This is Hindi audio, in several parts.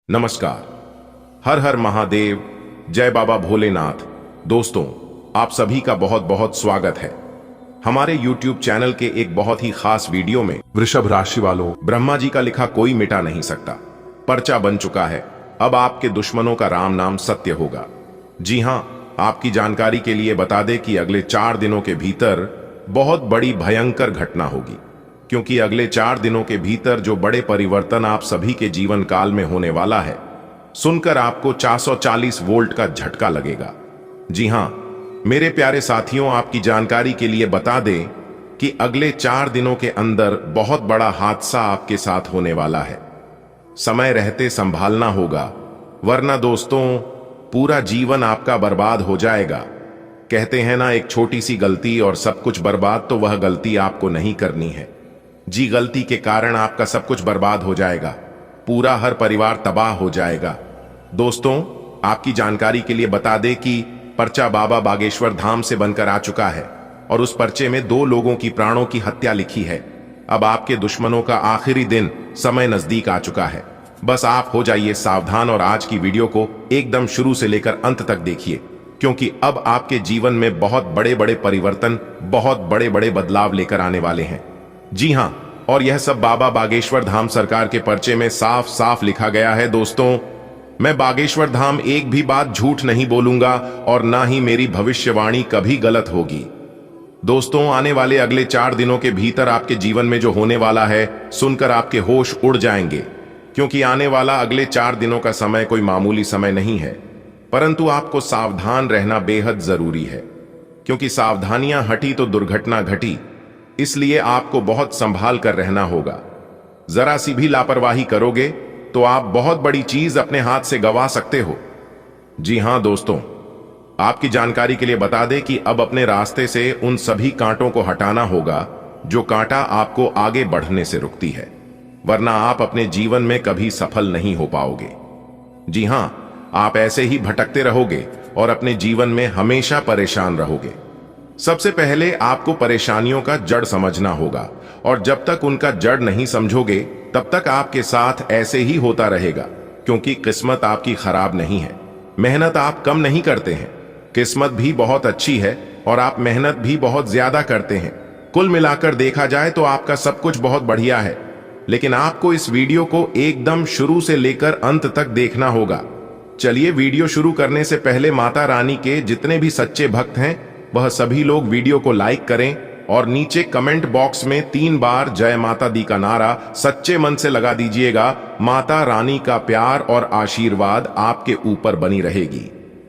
नमस्कार। हर हर महादेव, जय बाबा भोलेनाथ। दोस्तों, आप सभी का बहुत बहुत स्वागत है हमारे YouTube चैनल के एक बहुत ही खास वीडियो में। वृषभ राशि वालों, ब्रह्मा जी का लिखा कोई मिटा नहीं सकता पर्चा बन चुका है। अब आपके दुश्मनों का राम नाम सत्य होगा। जी हां, आपकी जानकारी के लिए बता दें कि अगले 4 दिनों के भीतर बहुत बड़ी भयंकर घटना होगी, क्योंकि अगले 4 दिनों के भीतर जो बड़े परिवर्तन आप सभी के जीवन काल में होने वाला है, सुनकर आपको 440 वोल्ट का झटका लगेगा। जी हां मेरे प्यारे साथियों, आपकी जानकारी के लिए बता दें कि अगले 4 दिनों के अंदर बहुत बड़ा हादसा आपके साथ होने वाला है। समय रहते संभालना होगा, वरना दोस्तों पूरा जीवन आपका बर्बाद हो जाएगा। कहते हैं ना, एक छोटी सी गलती और सब कुछ बर्बाद, तो वह गलती आपको नहीं करनी है। जी, गलती के कारण आपका सब कुछ बर्बाद हो जाएगा, पूरा हर परिवार तबाह हो जाएगा। दोस्तों, आपकी जानकारी के लिए बता दें कि पर्चा बाबा बागेश्वर धाम से बनकर आ चुका है और उस पर्चे में 2 लोगों की प्राणों की हत्या लिखी है। अब आपके दुश्मनों का आखिरी दिन, समय नजदीक आ चुका है। बस आप हो जाइए सावधान और आज की वीडियो को एकदम शुरू से लेकर अंत तक देखिए, क्योंकि अब आपके जीवन में बहुत बड़े बड़े परिवर्तन, बहुत बड़े बड़े बदलाव लेकर आने वाले हैं। जी हां, और यह सब बाबा बागेश्वर धाम सरकार के पर्चे में साफ साफ लिखा गया है। दोस्तों, मैं बागेश्वर धाम एक भी बात झूठ नहीं बोलूंगा और ना ही मेरी भविष्यवाणी कभी गलत होगी। दोस्तों, आने वाले अगले 4 दिनों के भीतर आपके जीवन में जो होने वाला है, सुनकर आपके होश उड़ जाएंगे, क्योंकि आने वाला अगले 4 दिनों का समय कोई मामूली समय नहीं है। परंतु आपको सावधान रहना बेहद जरूरी है, क्योंकि सावधानियां हटी तो दुर्घटना घटी। इसलिए आपको बहुत संभाल कर रहना होगा। जरा सी भी लापरवाही करोगे तो आप बहुत बड़ी चीज अपने हाथ से गंवा सकते हो। जी हां दोस्तों, आपकी जानकारी के लिए बता दें कि अब अपने रास्ते से उन सभी कांटों को हटाना होगा जो कांटा आपको आगे बढ़ने से रुकती है, वरना आप अपने जीवन में कभी सफल नहीं हो पाओगे। जी हां, आप ऐसे ही भटकते रहोगे और अपने जीवन में हमेशा परेशान रहोगे। सबसे पहले आपको परेशानियों का जड़ समझना होगा, और जब तक उनका जड़ नहीं समझोगे तब तक आपके साथ ऐसे ही होता रहेगा, क्योंकि किस्मत आपकी खराब नहीं है। मेहनत आप कम नहीं करते हैं, किस्मत भी बहुत अच्छी है और आप मेहनत भी बहुत ज्यादा करते हैं। कुल मिलाकर देखा जाए तो आपका सब कुछ बहुत बढ़िया है। लेकिन आपको इस वीडियो को एकदम शुरू से लेकर अंत तक देखना होगा। चलिए, वीडियो शुरू करने से पहले माता रानी के जितने भी सच्चे भक्त हैं, वह सभी लोग वीडियो को लाइक करें और नीचे कमेंट बॉक्स में 3 बार जय माता दी का नारा सच्चे मन से लगा दीजिएगा। माता रानी का प्यार और आशीर्वाद आपके ऊपर बनी रहेगी।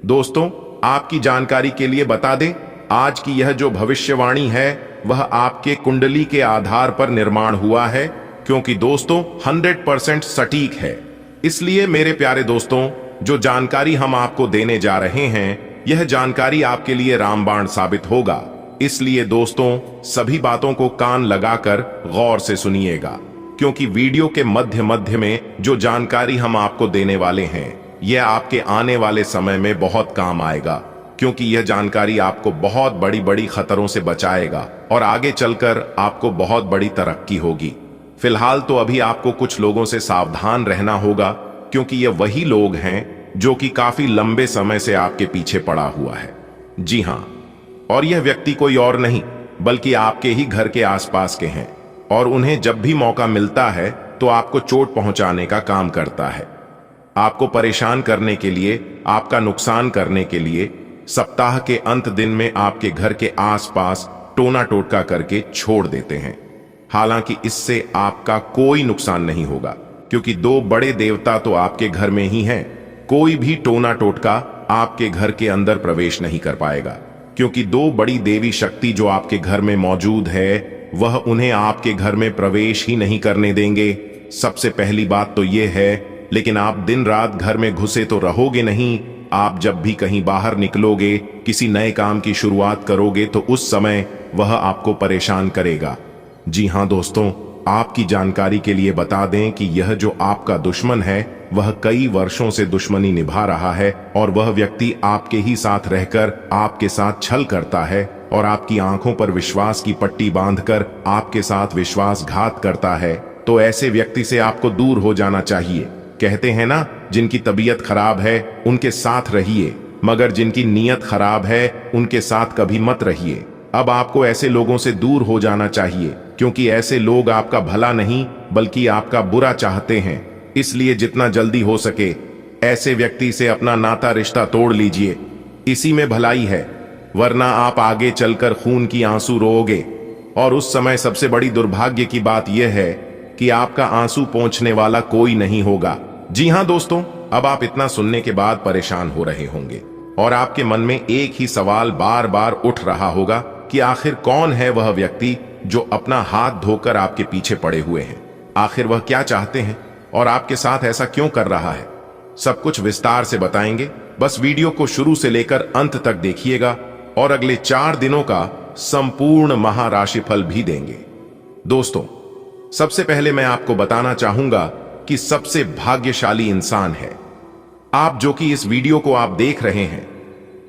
दोस्तों, आपकी जानकारी के लिए बता दें, आज की यह जो भविष्यवाणी है वह आपके कुंडली के आधार पर निर्माण हुआ है, क्योंकि दोस्तों 100% सटीक है। इसलिए मेरे प्यारे दोस्तों, जो जानकारी हम आपको देने जा रहे हैं, यह जानकारी आपके लिए रामबाण साबित होगा। इसलिए दोस्तों, सभी बातों को कान लगाकर गौर से सुनिएगा, क्योंकि वीडियो के मध्य मध्य में जो जानकारी हम आपको देने वाले हैं, यह आपके आने वाले समय में बहुत काम आएगा, क्योंकि यह जानकारी आपको बहुत बड़ी बड़ी खतरों से बचाएगा और आगे चलकर आपको बहुत बड़ी तरक्की होगी। फिलहाल तो अभी आपको कुछ लोगों से सावधान रहना होगा, क्योंकि ये वही लोग हैं जो कि काफी लंबे समय से आपके पीछे पड़ा हुआ है। जी हां, और यह व्यक्ति कोई और नहीं बल्कि आपके ही घर के आसपास के हैं, और उन्हें जब भी मौका मिलता है तो आपको चोट पहुंचाने का काम करता है। आपको परेशान करने के लिए, आपका नुकसान करने के लिए सप्ताह के अंत दिन में आपके घर के आसपास टोना टोटका करके छोड़ देते हैं। हालांकि इससे आपका कोई नुकसान नहीं होगा, क्योंकि 2 बड़े देवता तो आपके घर में ही हैं। कोई भी टोना टोटका आपके घर के अंदर प्रवेश नहीं कर पाएगा, क्योंकि 2 बड़ी देवी शक्ति जो आपके घर में मौजूद है, वह उन्हें आपके घर में प्रवेश ही नहीं करने देंगे। सबसे पहली बात तो यह है, लेकिन आप दिन रात घर में घुसे तो रहोगे नहीं। आप जब भी कहीं बाहर निकलोगे, किसी नए काम की शुरुआत करोगे, तो उस समय वह आपको परेशान करेगा। जी हां दोस्तों, आपकी जानकारी के लिए बता दें कि यह जो आपका दुश्मन है, वह कई वर्षों से दुश्मनी निभा रहा है, और वह व्यक्ति आपके ही साथ रहकर आपके साथ छल करता है और आपकी आंखों पर विश्वास की पट्टी बांधकर आपके साथ विश्वासघात करता है। तो ऐसे व्यक्ति से आपको दूर हो जाना चाहिए। कहते हैं ना, जिनकी तबीयत खराब है उनके साथ रहिए, मगर जिनकी नीयत खराब है उनके साथ कभी मत रहिए। अब आपको ऐसे लोगों से दूर हो जाना चाहिए, क्योंकि ऐसे लोग आपका भला नहीं बल्कि आपका बुरा चाहते हैं। इसलिए जितना जल्दी हो सके ऐसे व्यक्ति से अपना नाता रिश्ता तोड़ लीजिए, इसी में भलाई है, वरना आप आगे चलकर खून की आंसू रोओगे। और उस समय सबसे बड़ी दुर्भाग्य की बात यह है कि आपका आंसू पोंछने वाला कोई नहीं होगा। जी हां दोस्तों, अब आप इतना सुनने के बाद परेशान हो रहे होंगे और आपके मन में एक ही सवाल बार बार उठ रहा होगा कि आखिर कौन है वह व्यक्ति जो अपना हाथ धोकर आपके पीछे पड़े हुए हैं। आखिर वह क्या चाहते हैं और आपके साथ ऐसा क्यों कर रहा है। सब कुछ विस्तार से बताएंगे, बस वीडियो को शुरू से लेकर अंत तक देखिएगा और अगले 4 दिनों का संपूर्ण महाराशिफल भी देंगे। दोस्तों, सबसे पहले मैं आपको बताना चाहूंगा कि सबसे भाग्यशाली इंसान है आप, जो कि इस वीडियो को आप देख रहे हैं।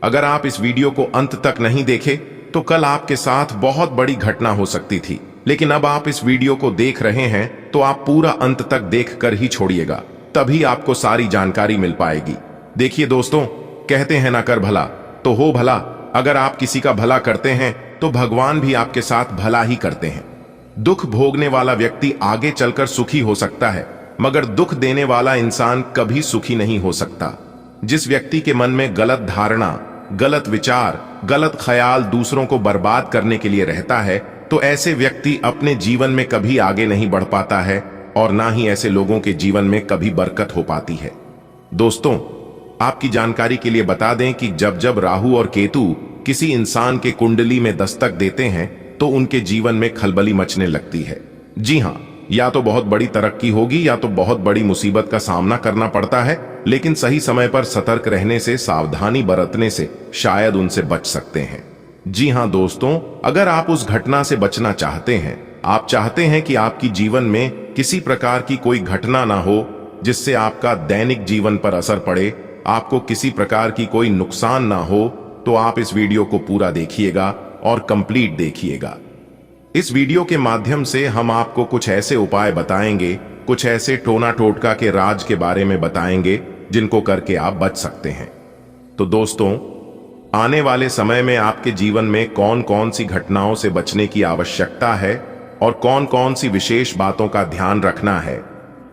अगर आप इस वीडियो को अंत तक नहीं देखे तो कल आपके साथ बहुत बड़ी घटना हो सकती थी, लेकिन अब आप इस वीडियो को देख रहे हैं तो आप पूरा अंत तक देखकर ही छोड़िएगा, तभी आपको सारी जानकारी मिल पाएगी। देखिए दोस्तों, कहते हैं ना, कर भला तो हो भला। अगर आप किसी का भला करते हैं तो भगवान भी आपके साथ भला ही करते हैं। दुख भोगने वाला व्यक्ति आगे चलकर सुखी हो सकता है, मगर दुख देने वाला इंसान कभी सुखी नहीं हो सकता। जिस व्यक्ति के मन में गलत धारणा, गलत विचार, गलत ख्याल दूसरों को बर्बाद करने के लिए रहता है, तो ऐसे व्यक्ति अपने जीवन में कभी आगे नहीं बढ़ पाता है और ना ही ऐसे लोगों के जीवन में कभी बरकत हो पाती है। दोस्तों, आपकी जानकारी के लिए बता दें कि जब जब राहु और केतु किसी इंसान के कुंडली में दस्तक देते हैं तो उनके जीवन में खलबली मचने लगती है। जी हां, या तो बहुत बड़ी तरक्की होगी या तो बहुत बड़ी मुसीबत का सामना करना पड़ता है, लेकिन सही समय पर सतर्क रहने से, सावधानी बरतने से शायद उनसे बच सकते हैं। जी हां दोस्तों, अगर आप उस घटना से बचना चाहते हैं, आप चाहते हैं कि आपकी जीवन में किसी प्रकार की कोई घटना ना हो जिससे आपका दैनिक जीवन पर असर पड़े, आपको किसी प्रकार की कोई नुकसान ना हो, तो आप इस वीडियो को पूरा देखिएगा और कंप्लीट देखिएगा। इस वीडियो के माध्यम से हम आपको कुछ ऐसे उपाय बताएंगे, कुछ ऐसे टोना टोटका के राज के बारे में बताएंगे जिनको करके आप बच सकते हैं। तो दोस्तों, आने वाले समय में आपके जीवन में कौन कौन सी घटनाओं से बचने की आवश्यकता है और कौन कौन सी विशेष बातों का ध्यान रखना है,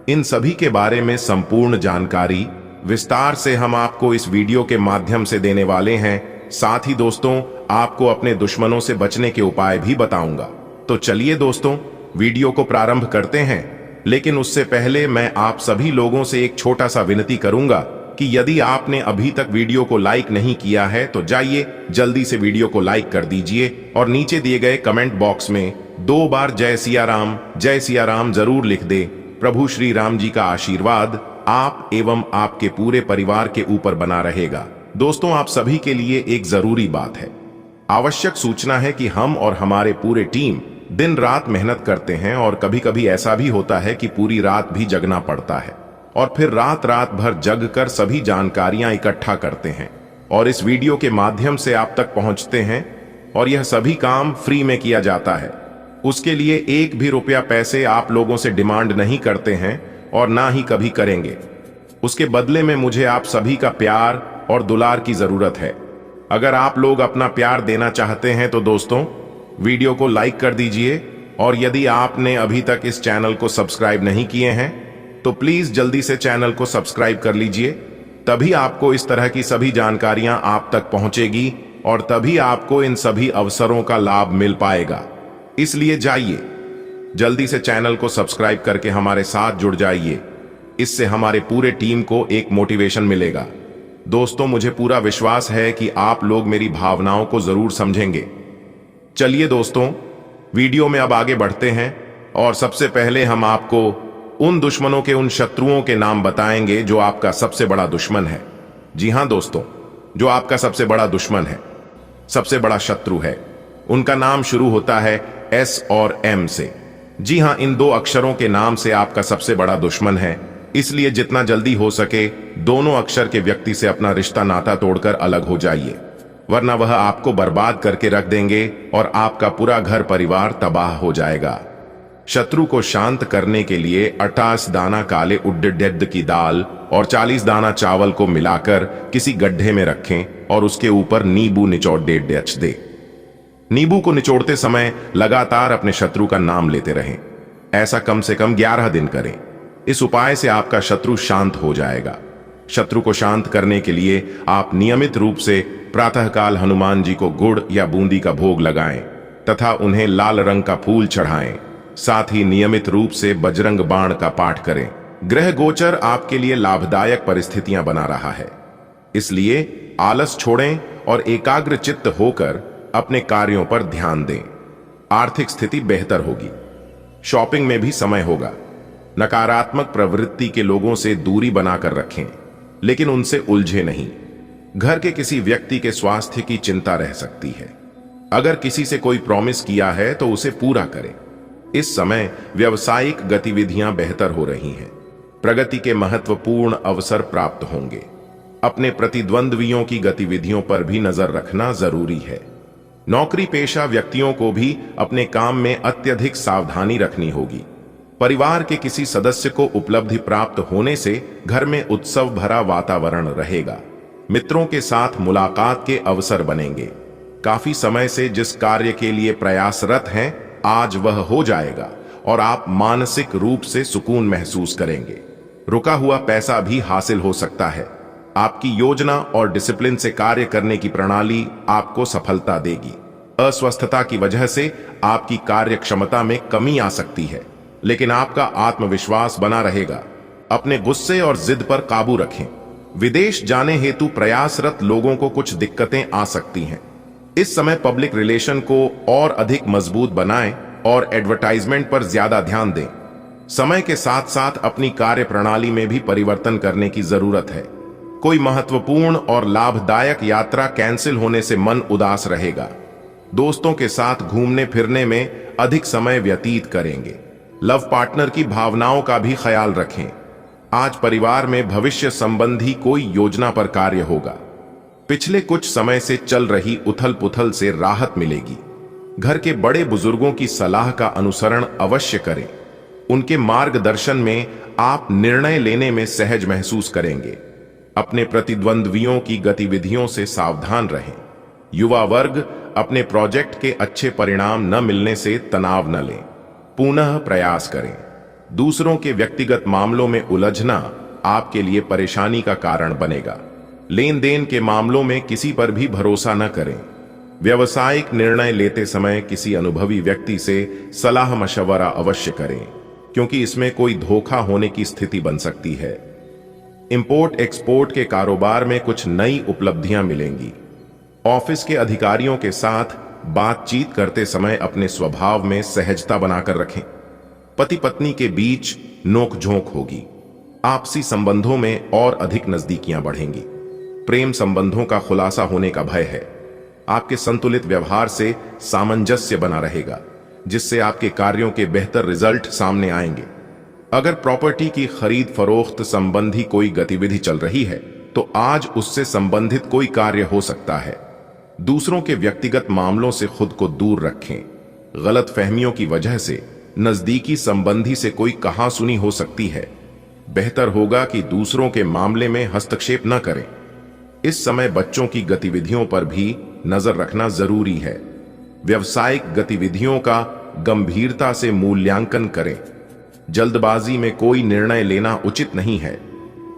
इन सभी के बारे में संपूर्ण जानकारी विस्तार से हम आपको इस वीडियो के माध्यम से देने वाले हैं। साथ ही दोस्तों, आपको अपने दुश्मनों से बचने के उपाय भी बताऊंगा। तो चलिए दोस्तों, वीडियो को प्रारंभ करते हैं। लेकिन उससे पहले मैं आप सभी लोगों से एक छोटा सा विनती करूंगा कि यदि आपने अभी तक वीडियो को लाइक नहीं किया है तो जाइए जल्दी से वीडियो को लाइक कर दीजिए और नीचे दिए गए कमेंट बॉक्स में 2 बार जय सिया राम जरूर लिख दे। प्रभु श्री राम जी का आशीर्वाद आप एवं आपके पूरे परिवार के ऊपर बना रहेगा। दोस्तों, आप सभी के लिए एक जरूरी बात है, आवश्यक सूचना है कि हम और हमारे पूरे टीम दिन रात मेहनत करते हैं और कभी कभी ऐसा भी होता है कि पूरी रात भी जगना पड़ता है और फिर रात भर जग कर सभी जानकारियां इकट्ठा करते हैं और इस वीडियो के माध्यम से आप तक पहुंचते हैं और यह सभी काम फ्री में किया जाता है। उसके लिए एक भी रुपया पैसे आप लोगों से डिमांड नहीं करते हैं और ना ही कभी करेंगे। उसके बदले में मुझे आप सभी का प्यार और दुलार की जरूरत है। अगर आप लोग अपना प्यार देना चाहते हैं तो दोस्तों, वीडियो को लाइक कर दीजिए और यदि आपने अभी तक इस चैनल को सब्सक्राइब नहीं किए हैं तो प्लीज जल्दी से चैनल को सब्सक्राइब कर लीजिए, तभी आपको इस तरह की सभी जानकारियां आप तक पहुंचेगी और तभी आपको इन सभी अवसरों का लाभ मिल पाएगा। इसलिए जाइए जल्दी से चैनल को सब्सक्राइब करके हमारे साथ जुड़ जाइए, इससे हमारे पूरे टीम को एक मोटिवेशन मिलेगा। दोस्तों, मुझे पूरा विश्वास है कि आप लोग मेरी भावनाओं को जरूर समझेंगे। चलिए दोस्तों, वीडियो में अब आगे बढ़ते हैं और सबसे पहले हम आपको उन दुश्मनों के, उन शत्रुओं के नाम बताएंगे जो आपका सबसे बड़ा दुश्मन है। जी हां दोस्तों, जो आपका सबसे बड़ा दुश्मन है, सबसे बड़ा शत्रु है, उनका नाम शुरू होता है S और M से। जी हां, इन 2 अक्षरों के नाम से आपका सबसे बड़ा दुश्मन है। इसलिए जितना जल्दी हो सके दोनों अक्षर के व्यक्ति से अपना रिश्ता नाता तोड़कर अलग हो जाइए, वरना वह आपको बर्बाद करके रख देंगे और आपका पूरा घर परिवार तबाह हो जाएगा। शत्रु को शांत करने के लिए 28 दाना काले उड़द की दाल और 40 दाना चावल को मिलाकर किसी गड्ढे में रखें और उसके ऊपर नींबू निचोड़ दे। नींबू को निचोड़ते समय लगातार अपने शत्रु का नाम लेते रहें। ऐसा कम से कम 11 दिन करें। इस उपाय से आपका शत्रु शांत हो जाएगा। शत्रु को शांत करने के लिए आप नियमित रूप से प्रातःकाल हनुमान जी को गुड़ या बूंदी का भोग लगाएं तथा उन्हें लाल रंग का फूल चढ़ाएं। साथ ही नियमित रूप से बजरंग बाण का पाठ करें। ग्रह गोचर आपके लिए लाभदायक परिस्थितियां बना रहा है, इसलिए आलस छोड़ें और एकाग्र चित्त होकर अपने कार्यों पर ध्यान दें। आर्थिक स्थिति बेहतर होगी। शॉपिंग में भी समय होगा। नकारात्मक प्रवृत्ति के लोगों से दूरी बनाकर रखें, लेकिन उनसे उलझे नहीं। घर के किसी व्यक्ति के स्वास्थ्य की चिंता रह सकती है। अगर किसी से कोई प्रॉमिस किया है तो उसे पूरा करें। इस समय व्यावसायिक गतिविधियां बेहतर हो रही हैं। प्रगति के महत्वपूर्ण अवसर प्राप्त होंगे। अपने प्रतिद्वंद्वियों की गतिविधियों पर भी नजर रखना जरूरी है। नौकरी पेशा व्यक्तियों को भी अपने काम में अत्यधिक सावधानी रखनी होगी। परिवार के किसी सदस्य को उपलब्धि प्राप्त होने से घर में उत्सव भरा वातावरण रहेगा। मित्रों के साथ मुलाकात के अवसर बनेंगे। काफी समय से जिस कार्य के लिए प्रयासरत हैं, आज वह हो जाएगा और आप मानसिक रूप से सुकून महसूस करेंगे। रुका हुआ पैसा भी हासिल हो सकता है। आपकी योजना और डिसिप्लिन से कार्य करने की प्रणाली आपको सफलता देगी। अस्वस्थता की वजह से आपकी कार्य क्षमता में कमी आ सकती है, लेकिन आपका आत्मविश्वास बना रहेगा। अपने गुस्से और जिद पर काबू रखें। विदेश जाने हेतु प्रयासरत लोगों को कुछ दिक्कतें आ सकती हैं। इस समय पब्लिक रिलेशन को और अधिक मजबूत बनाएं और एडवर्टाइजमेंट पर ज्यादा ध्यान दें। समय के साथ साथ अपनी कार्य प्रणाली में भी परिवर्तन करने की जरूरत है। कोई महत्वपूर्ण और लाभदायक यात्रा कैंसिल होने से मन उदास रहेगा। दोस्तों के साथ घूमने फिरने में अधिक समय व्यतीत करेंगे। लव पार्टनर की भावनाओं का भी ख्याल रखें। आज परिवार में भविष्य संबंधी कोई योजना पर कार्य होगा। पिछले कुछ समय से चल रही उथल पुथल से राहत मिलेगी। घर के बड़े बुजुर्गों की सलाह का अनुसरण अवश्य करें। उनके मार्गदर्शन में आप निर्णय लेने में सहज महसूस करेंगे। अपने प्रतिद्वंद्वियों की गतिविधियों से सावधान रहें। युवा वर्ग अपने प्रोजेक्ट के अच्छे परिणाम न मिलने से तनाव न लें। पुनः प्रयास करें। दूसरों के व्यक्तिगत मामलों में उलझना आपके लिए परेशानी का कारण बनेगा। लेन देन के मामलों में किसी पर भी भरोसा न करें। व्यवसायिक निर्णय लेते समय किसी अनुभवी व्यक्ति से सलाह मशवरा अवश्य करें, क्योंकि इसमें कोई धोखा होने की स्थिति बन सकती है। इंपोर्ट एक्सपोर्ट के कारोबार में कुछ नई उपलब्धियां मिलेंगी। ऑफिस के अधिकारियों के साथ बातचीत करते समय अपने स्वभाव में सहजता बनाकर रखें। पति पत्नी के बीच नोकझोंक होगी। आपसी संबंधों में और अधिक नजदीकियां बढ़ेंगी। प्रेम संबंधों का खुलासा होने का भय है। आपके संतुलित व्यवहार से सामंजस्य बना रहेगा, जिससे आपके कार्यों के बेहतर रिजल्ट सामने आएंगे। अगर प्रॉपर्टी की खरीद फरोख्त संबंधी कोई गतिविधि चल रही है, तो आज उससे संबंधित कोई कार्य हो सकता है। दूसरों के व्यक्तिगत मामलों से खुद को दूर रखें। गलत फहमियों की वजह से नजदीकी संबंधी से कोई कहासुनी हो सकती है। बेहतर होगा कि दूसरों के मामले में हस्तक्षेप न करें। इस समय बच्चों की गतिविधियों पर भी नजर रखना जरूरी है। व्यावसायिक गतिविधियों का गंभीरता से मूल्यांकन करें। जल्दबाजी में कोई निर्णय लेना उचित नहीं है।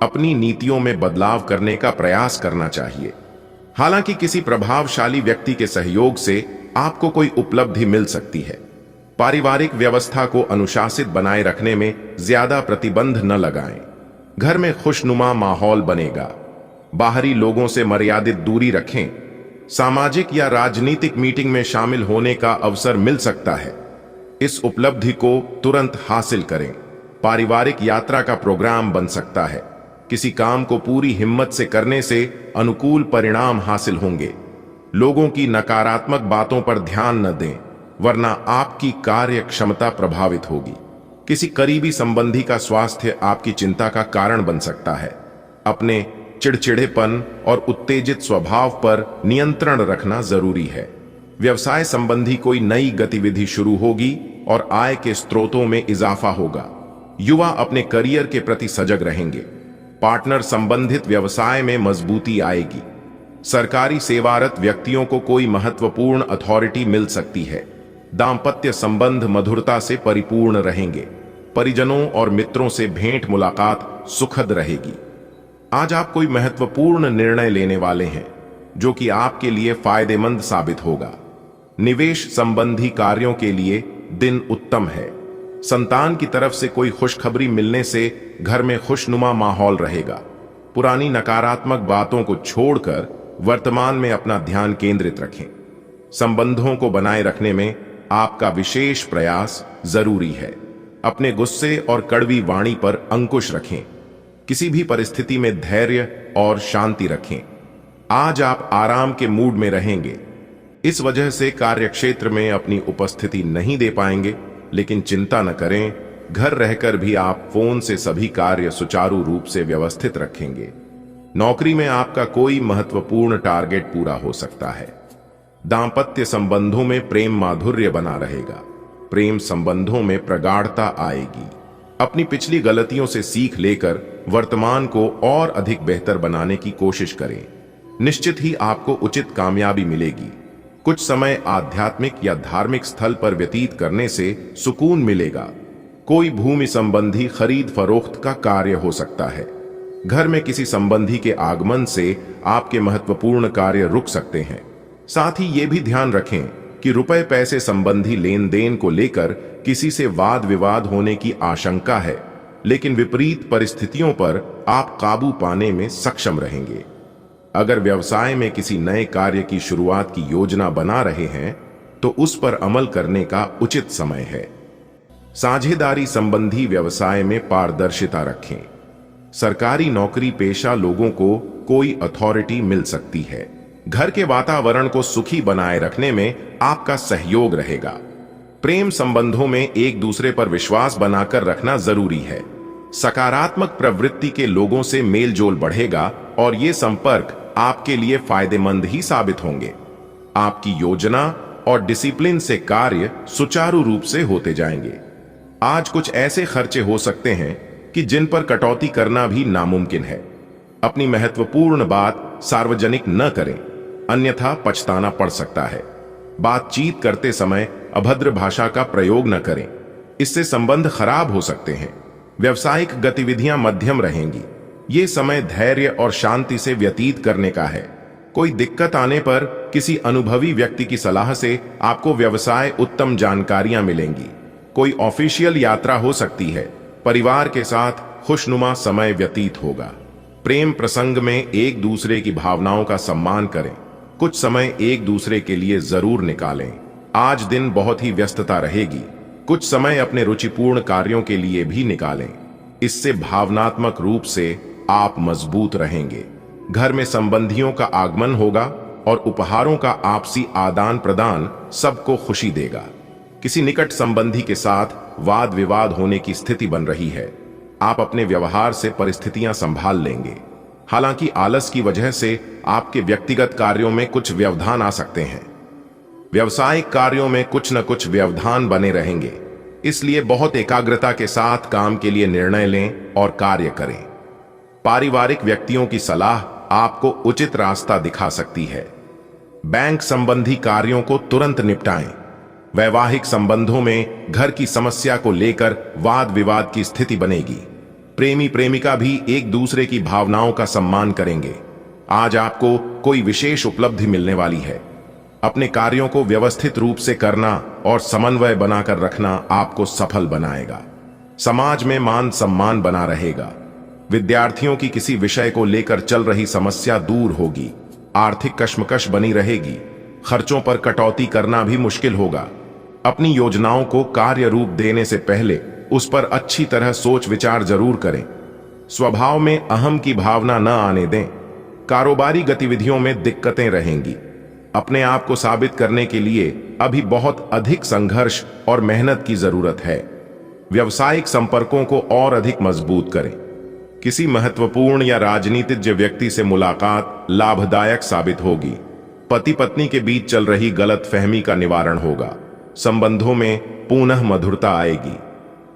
अपनी नीतियों में बदलाव करने का प्रयास करना चाहिए। हालांकि किसी प्रभावशाली व्यक्ति के सहयोग से आपको कोई उपलब्धि मिल सकती है। पारिवारिक व्यवस्था को अनुशासित बनाए रखने में ज्यादा प्रतिबंध न लगाएं। घर में खुशनुमा माहौल बनेगा। बाहरी लोगों से मर्यादित दूरी रखें। सामाजिक या राजनीतिक मीटिंग में शामिल होने का अवसर मिल सकता है। इस उपलब्धि को तुरंत हासिल करें। पारिवारिक यात्रा का प्रोग्राम बन सकता है। किसी काम को पूरी हिम्मत से करने से अनुकूल परिणाम हासिल होंगे। लोगों की नकारात्मक बातों पर ध्यान न दें, वरना आपकी कार्य क्षमता प्रभावित होगी। किसी करीबी संबंधी का स्वास्थ्य आपकी चिंता का कारण बन सकता है। अपने चिड़चिड़ेपन और उत्तेजित स्वभाव पर नियंत्रण रखना जरूरी है। व्यवसाय संबंधी कोई नई गतिविधि शुरू होगी और आय के स्रोतों में इजाफा होगा। युवा अपने करियर के प्रति सजग रहेंगे। पार्टनर संबंधित व्यवसाय में मजबूती आएगी। सरकारी सेवारत व्यक्तियों को कोई महत्वपूर्ण अथॉरिटी मिल सकती है। दाम्पत्य संबंध मधुरता से परिपूर्ण रहेंगे। परिजनों और मित्रों से भेंट मुलाकात सुखद रहेगी। आज आप कोई महत्वपूर्ण निर्णय लेने वाले हैं जो कि आपके लिए फायदेमंद साबित होगा। निवेश संबंधी कार्यों के लिए दिन उत्तम है। संतान की तरफ से कोई खुशखबरी मिलने से घर में खुशनुमा माहौल रहेगा। पुरानी नकारात्मक बातों को छोड़कर वर्तमान में अपना ध्यान केंद्रित रखें। संबंधों को बनाए रखने में आपका विशेष प्रयास जरूरी है। अपने गुस्से और कड़वी वाणी पर अंकुश रखें। किसी भी परिस्थिति में धैर्य और शांति रखें। आज आप आराम के मूड में रहेंगे। इस वजह से कार्यक्षेत्र में अपनी उपस्थिति नहीं दे पाएंगे, लेकिन चिंता न करें, घर रहकर भी आप फोन से सभी कार्य सुचारू रूप से व्यवस्थित रखेंगे। नौकरी में आपका कोई महत्वपूर्ण टारगेट पूरा हो सकता है। दाम्पत्य संबंधों में प्रेम माधुर्य बना रहेगा। प्रेम संबंधों में प्रगाढ़ता आएगी। अपनी पिछली गलतियों से सीख लेकर वर्तमान को और अधिक बेहतर बनाने की कोशिश करें। निश्चित ही आपको उचित कामयाबी मिलेगी। कुछ समय आध्यात्मिक या धार्मिक स्थल पर व्यतीत करने से सुकून मिलेगा। कोई भूमि संबंधी खरीद फरोख्त का कार्य हो सकता है। घर में किसी संबंधी के आगमन से आपके महत्वपूर्ण कार्य रुक सकते हैं। साथ ही ये भी ध्यान रखें कि रुपए पैसे संबंधी लेन देन को लेकर किसी से वाद विवाद होने की आशंका है, लेकिन विपरीत परिस्थितियों पर आप काबू पाने में सक्षम रहेंगे। अगर व्यवसाय में किसी नए कार्य की शुरुआत की योजना बना रहे हैं तो उस पर अमल करने का उचित समय है। साझेदारी संबंधी व्यवसाय में पारदर्शिता रखें। सरकारी नौकरी पेशा लोगों को कोई अथॉरिटी मिल सकती है। घर के वातावरण को सुखी बनाए रखने में आपका सहयोग रहेगा। प्रेम संबंधों में एक दूसरे पर विश्वास बनाकर रखना जरूरी है। सकारात्मक प्रवृत्ति के लोगों से मेलजोल बढ़ेगा और ये संपर्क आपके लिए फायदेमंद ही साबित होंगे। आपकी योजना और डिसिप्लिन से कार्य सुचारू रूप से होते जाएंगे। आज कुछ ऐसे खर्चे हो सकते हैं कि जिन पर कटौती करना भी नामुमकिन है। अपनी महत्वपूर्ण बात सार्वजनिक न करें, अन्यथा पछताना पड़ सकता है। बातचीत करते समय अभद्र भाषा का प्रयोग न करें, इससे संबंध खराब हो सकते हैं। व्यावसायिक गतिविधियां मध्यम रहेंगी। ये समय धैर्य और शांति से व्यतीत करने का है। कोई दिक्कत आने पर किसी अनुभवी व्यक्ति की सलाह से आपको व्यवसाय उत्तम जानकारियां मिलेंगी। कोई ऑफिशियल यात्रा हो सकती है। परिवार के साथ खुशनुमा समय व्यतीत होगा। प्रेम प्रसंग में एक दूसरे की भावनाओं का सम्मान करें। कुछ समय एक दूसरे के लिए जरूर निकालें। आज दिन बहुत ही व्यस्तता रहेगी। कुछ समय अपने रुचिपूर्ण कार्यों के लिए भी निकालें। इससे भावनात्मक रूप से आप मजबूत रहेंगे। घर में संबंधियों का आगमन होगा और उपहारों का आपसी आदान प्रदान सबको खुशी देगा। किसी निकट संबंधी के साथ वाद विवाद होने की स्थिति बन रही है। आप अपने व्यवहार से परिस्थितियां संभाल लेंगे। हालांकि आलस की वजह से आपके व्यक्तिगत कार्यों में कुछ व्यवधान आ सकते हैं। व्यावसायिक कार्यों में कुछ न कुछ व्यवधान बने रहेंगे, इसलिए बहुत एकाग्रता के साथ काम के लिए निर्णय लें और कार्य करें। पारिवारिक व्यक्तियों की सलाह आपको उचित रास्ता दिखा सकती है। बैंक संबंधी कार्यों को तुरंत निपटाएं। वैवाहिक संबंधों में घर की समस्या को लेकर वाद विवाद की स्थिति बनेगी। प्रेमी प्रेमिका भी एक दूसरे की भावनाओं का सम्मान करेंगे। आज आपको कोई विशेष उपलब्धि मिलने वाली है। अपने कार्यों को व्यवस्थित रूप से करना और समन्वय बनाकर रखना आपको सफल बनाएगा। समाज में मान सम्मान बना रहेगा। विद्यार्थियों की किसी विषय को लेकर चल रही समस्या दूर होगी। आर्थिक कश्मकश बनी रहेगी। खर्चों पर कटौती करना भी मुश्किल होगा। अपनी योजनाओं को कार्य रूप देने से पहले उस पर अच्छी तरह सोच विचार जरूर करें। स्वभाव में अहम की भावना न आने दें। कारोबारी गतिविधियों में दिक्कतें रहेंगी। अपने आप को साबित करने के लिए अभी बहुत अधिक संघर्ष और मेहनत की जरूरत है। व्यावसायिक संपर्कों को और अधिक मजबूत करें। किसी महत्वपूर्ण या राजनीतिज्ञ व्यक्ति से मुलाकात लाभदायक साबित होगी। पति पत्नी के बीच चल रही गलतफहमी का निवारण होगा। संबंधों में पुनः मधुरता आएगी।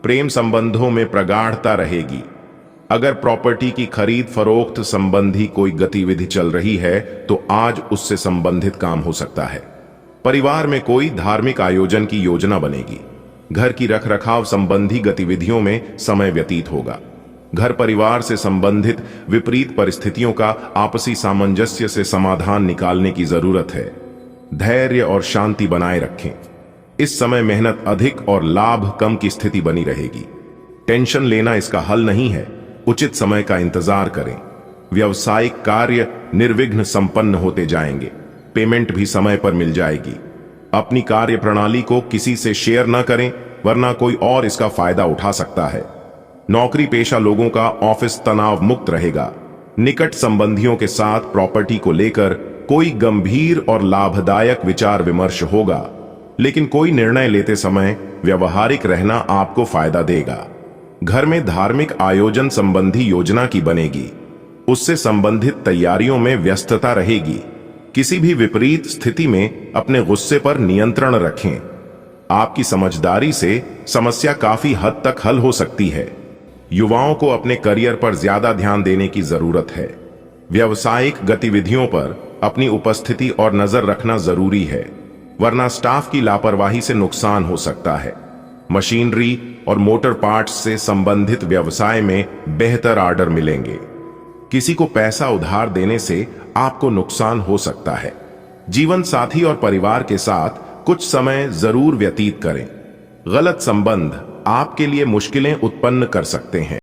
प्रेम संबंधों में प्रगाढ़ता रहेगी। अगर प्रॉपर्टी की खरीद फरोख्त संबंधी कोई गतिविधि चल रही है तो आज उससे संबंधित काम हो सकता है। परिवार में कोई धार्मिक आयोजन की योजना बनेगी। घर की रखरखाव संबंधी गतिविधियों में समय व्यतीत होगा। घर परिवार से संबंधित विपरीत परिस्थितियों का आपसी सामंजस्य से समाधान निकालने की जरूरत है। धैर्य और शांति बनाए रखें। इस समय मेहनत अधिक और लाभ कम की स्थिति बनी रहेगी। टेंशन लेना इसका हल नहीं है। उचित समय का इंतजार करें। व्यावसायिक कार्य निर्विघ्न संपन्न होते जाएंगे। पेमेंट भी समय पर मिल जाएगी। अपनी कार्य प्रणाली को किसी से शेयर न करें, वरना कोई और इसका फायदा उठा सकता है। नौकरी पेशा लोगों का ऑफिस तनाव मुक्त रहेगा। निकट संबंधियों के साथ प्रॉपर्टी को लेकर कोई गंभीर और लाभदायक विचार विमर्श होगा, लेकिन कोई निर्णय लेते समय व्यवहारिक रहना आपको फायदा देगा। घर में धार्मिक आयोजन संबंधी योजना की बनेगी। उससे संबंधित तैयारियों में व्यस्तता रहेगी। किसी भी विपरीत स्थिति में अपने गुस्से पर नियंत्रण रखें। आपकी समझदारी से समस्या काफी हद तक हल हो सकती है। युवाओं को अपने करियर पर ज्यादा ध्यान देने की जरूरत है। व्यावसायिक गतिविधियों पर अपनी उपस्थिति और नजर रखना जरूरी है, वरना स्टाफ की लापरवाही से नुकसान हो सकता है। मशीनरी और मोटर पार्ट्स से संबंधित व्यवसाय में बेहतर ऑर्डर मिलेंगे। किसी को पैसा उधार देने से आपको नुकसान हो सकता है। जीवन साथी और परिवार के साथ कुछ समय जरूर व्यतीत करें। गलत संबंध आपके लिए मुश्किलें उत्पन्न कर सकते हैं।